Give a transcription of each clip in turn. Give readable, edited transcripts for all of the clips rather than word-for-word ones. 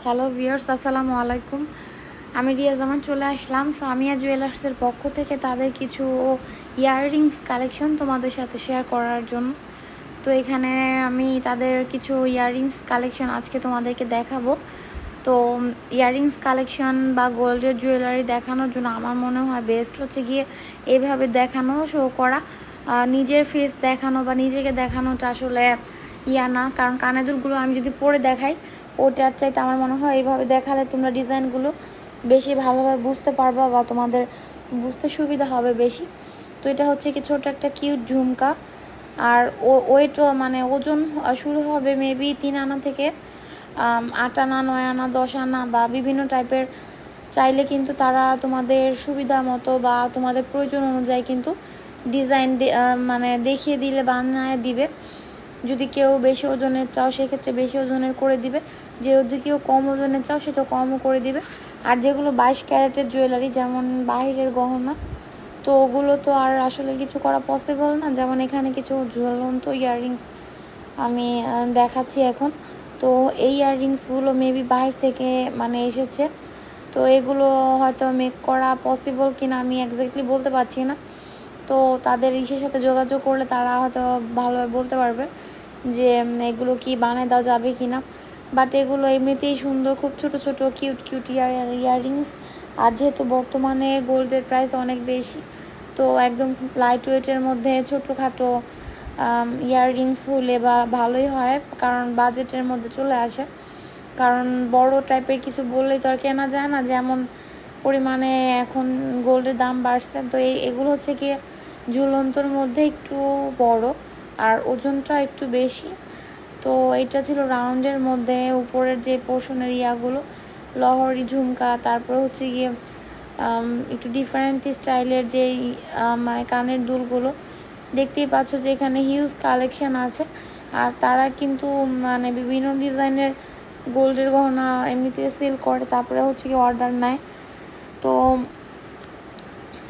Hello viewers, আসসালামু আলাইকুম। আমি রিয়া জামান চলে আসলাম সামিয়া জুয়েলার্সের পক্ষ থেকে তাদের কিছু ইয়াররিংস কালেকশন তোমাদের সাথে শেয়ার করার জন্য। তো এখানে আমি তাদের কিছু ইয়াররিংস কালেকশন আজকে তোমাদেরকে দেখাবো। তো ইয়াররিংস কালেকশন বা গোল্ডের জুয়েলারি দেখানোর জন্য আমার মনে হয় বেস্ট হচ্ছে গিয়ে এইভাবে দেখানো, শো করা। নিজের ফেস দেখানো বা নিজেকে দেখানোটা আসলে না, কারণ কানের দুলগুলো আমি যদি পরে দেখাই ওটার চাইতে আমার মনে হয় এইভাবে দেখালে তোমরা ডিজাইনগুলো বেশি ভালোভাবে বুঝতে পারবা বা তোমাদের বুঝতে সুবিধা হবে বেশি। তো এটা হচ্ছে কি ছোট একটা কিউট ঝুমকা, আর ওয়েটও মানে ওজন শুরু হবে মেবি 3 আনা থেকে 8 আনা, 9 আনা, 10 আনা বা বিভিন্ন টাইপের। চাইলে কিন্তু তারা তোমাদের সুবিধা মতো বা তোমাদের প্রয়োজন অনুযায়ী কিন্তু ডিজাইন মানে দেখিয়ে দিলে বানায় দিবে। যদি কেউ বেশি ওজনের চাও সেক্ষেত্রে বেশি ওজনের করে দিবে, যদি কেউ কম ওজনের চাও সেটা কমও করে দিবে। আর যেগুলো 22 ক্যারেটের জুয়েলারি, যেমন বাহিরের গহনা, তো ওগুলো তো আর আসলে কিছু করা পসিবল না। যেমন এখানে কিছু ঝুলন্ত ইয়াররিংস আমি দেখাচ্ছি এখন। তো এই ইয়াররিংসগুলো মেবি বাহির থেকে মানে এসেছে, তো এগুলো হয়তো মেক করা পসিবল কিনা আমি এক্স্যাক্টলি বলতে পারছি না। তো তাদের ইসের সাথে যোগাযোগ করলে তারা হয়তো ভালোভাবে বলতে পারবে যে এগুলো কি বানিয়ে দেওয়া যাবে কি না। বাট এগুলো এমনিতেই সুন্দর, খুব ছোট ছোট কিউট কিউট ইয়াররিংস। আর যেহেতু বর্তমানে গোল্ডের প্রাইস অনেক বেশি, তো একদম লাইট ওয়েটের মধ্যে ছোটোখাটো ইয়াররিংস হলে বা ভালোই হয়, কারণ বাজেটের মধ্যে চলে আসে। কারণ বড় টাইপের কিছু বললেই তো আর কেনা যায় না, যেমন পরিমাণে এখন গোল্ডের দাম বাড়ছে। তো এগুলো হচ্ছে কি ঝুলন্তর মধ্যে একটু বড় আর ওজনটা একটু বেশি। তো এটা ছিল রাউন্ডের মধ্যে উপরের যে পোর্শনের ইয়াগুলো লহরি ঝুমকা, তারপর হচ্ছে গিয়ে একটু ডিফারেন্ট স্টাইলের যে মানে কানের দুলগুলো। দেখতেই পাচ্ছ যে এখানে হিউজ কালেকশন আছে। আর তারা কিন্তু মানে বিভিন্ন ডিজাইনের গোল্ডের গহনা এমনিতে সেল করে, তারপরে হচ্ছে কি অর্ডার নেয়। তো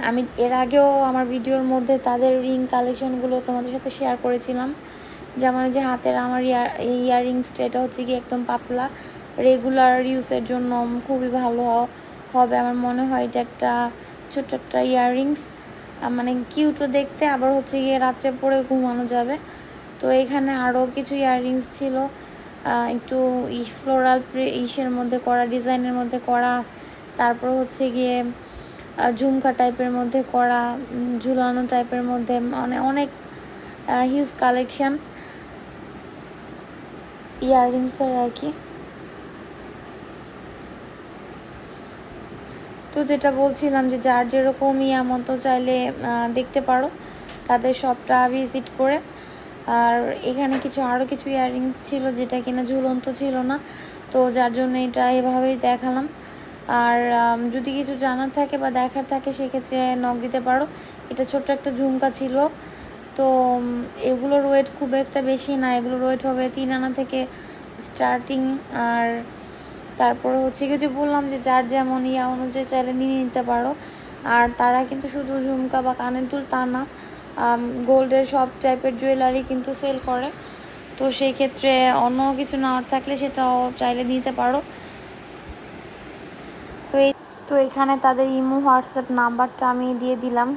আমি এর আগেও আমার ভিডিওর মধ্যে তাদের রিং কালেকশনগুলো তোমাদের সাথে শেয়ার করেছিলাম। যেমন যে হাতের আমার ইয়াররিংসটা, এটা হচ্ছে কি একদম পাতলা, রেগুলার ইউজের জন্য খুবই ভালো হবে আমার মনে হয়। এটা একটা ছোট্ট একটা ইয়াররিংস, মানে কিউটও দেখতে, আবার হচ্ছে গিয়ে রাত্রে পরে ঘুমানো যাবে। তো এখানে আরও কিছু ইয়াররিংস ছিল, একটু ফ্লোরাল ইসের মধ্যে করা, ডিজাইনের মধ্যে করা, তারপর হচ্ছে গিয়ে ঝুমকা টাইপের মধ্যে করা, ঝুলানো টাইপের মধ্যে, মানে অনেক হিউজ কালেকশন ইয়াররিংসের আর কি। তো যেটা বলছিলাম যে যার যেরকম মতো চাইলে দেখতে পারো তাদের শপটা ভিজিট করে। আর এখানে আরও কিছু ইয়াররিংস ছিল যেটা কিনা ঝুলন্ত ছিল না, তো যার জন্য এটা এভাবেই দেখালাম। আর যদি কিছু জানার থাকে বা দেখার থাকে সেক্ষেত্রে নক দিতে পারো। এটা ছোট্ট একটা ঝুমকা ছিল। তো এগুলোর ওয়েট খুব একটা বেশি না, এগুলোর ওয়েট হবে 3 আনা থেকে স্টার্টিং। আর তারপরে হচ্ছে কি যে বললাম যে যার যেমন অনুযায়ী চাইলে নিয়ে নিতে পারো। আর তারা কিন্তু শুধু ঝুমকা বা কানের দুল তা না, গোল্ডের সব টাইপের জুয়েলারি কিন্তু সেল করে। তো সেই ক্ষেত্রে অন্য কিছু নেওয়ার থাকলে সেটাও চাইলে নিতে পারো। তো এখানে তাদের ইমো হোয়াটসঅ্যাপ নাম্বারটা আমি দিয়ে দিলাম।